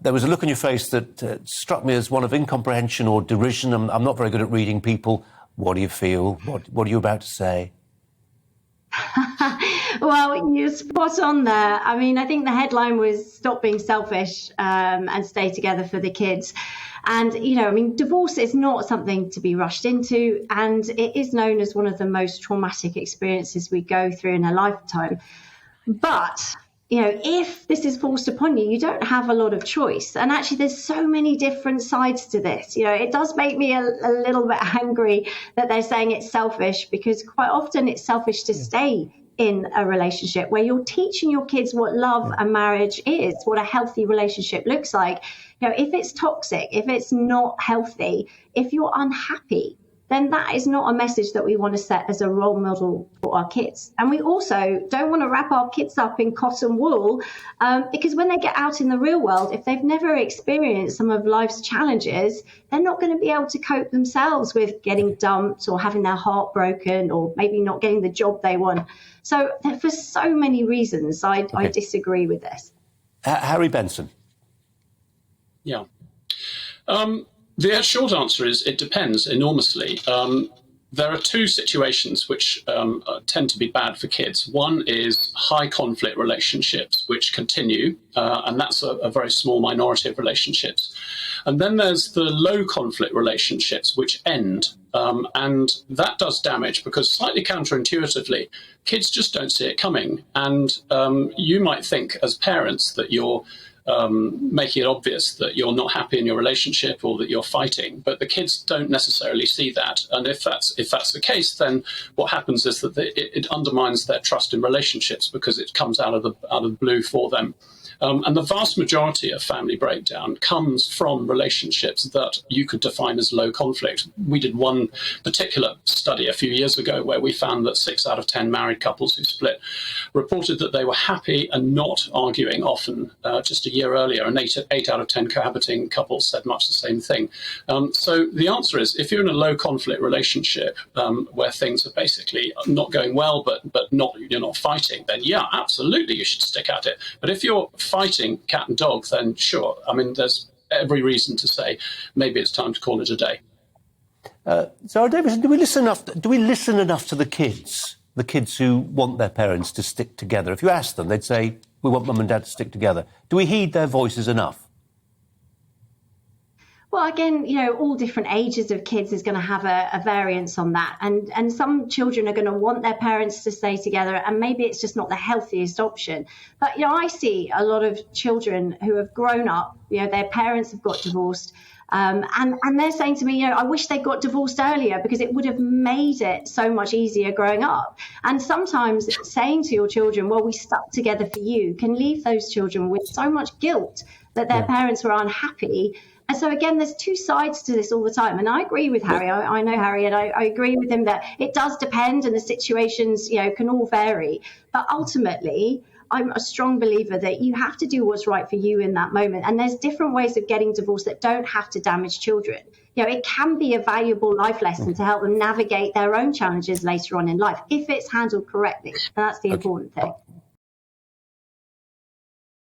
There was a look on your face that struck me as one of incomprehension or derision. I'm not very good at reading people. What do you feel? What are you about to say? Well, you're spot on there. I mean, I think the headline was "Stop Being Selfish and Stay Together for the Kids." And, you know, I mean, divorce is not something to be rushed into, and it is known as one of the most traumatic experiences we go through in a lifetime. But, you know, if this is forced upon you, you don't have a lot of choice. And actually, there's so many different sides to this. You know, it does make me a little bit angry that they're saying it's selfish, because quite often it's selfish to stay in a relationship where you're teaching your kids what love and marriage is, what a healthy relationship looks like. You know, if it's toxic, if it's not healthy, if you're unhappy, then that is not a message that we want to set as a role model for our kids. And we also don't want to wrap our kids up in cotton wool, because when they get out in the real world, if they've never experienced some of life's challenges, they're not going to be able to cope themselves with getting dumped or having their heart broken or maybe not getting the job they want. So for so many reasons, I disagree with this. Harry Benson. Yeah. The short answer is it depends enormously. There are two situations which tend to be bad for kids. One is high conflict relationships, which continue, and that's a very small minority of relationships. And then there's the low conflict relationships, which end. And that does damage because, slightly counterintuitively, kids just don't see it coming. And you might think as parents that you're making it obvious that you're not happy in your relationship or that you're fighting, but the kids don't necessarily see that. And if that's the case, then what happens is that it undermines their trust in relationships because it comes out of the blue for them. And the vast majority of family breakdown comes from relationships that you could define as low conflict. We did one particular study a few years ago where we found that 6 out of 10 married couples who split reported that they were happy and not arguing often. Just a year earlier, and 8 out of 10 cohabiting couples said much the same thing. So the answer is, if you're in a low conflict relationship where things are basically not going well, but you're not fighting, then yeah, absolutely you should stick at it. But if you're fighting cat and dog, then sure. I mean, there's every reason to say maybe it's time to call it a day. Sara Davison, do we listen enough to the kids who want their parents to stick together? If you ask them, they'd say, we want mum and dad to stick together. Do we heed their voices enough? Well, again, you know, all different ages of kids is going to have a variance on that. And some children are going to want their parents to stay together, and maybe it's just not the healthiest option. But, you know, I see a lot of children who have grown up, you know, their parents have got divorced. And they're saying to me, you know, I wish they got divorced earlier because it would have made it so much easier growing up. And sometimes saying to your children, well, we stuck together for you, can leave those children with so much guilt that their parents were unhappy. And so, again, there's two sides to this all the time. And I agree with Harry. I know Harry, and I agree with him that it does depend, and the situations, you know, can all vary. But ultimately, I'm a strong believer that you have to do what's right for you in that moment. And there's different ways of getting divorced that don't have to damage children. You know, it can be a valuable life lesson to help them navigate their own challenges later on in life if it's handled correctly. And that's the important thing.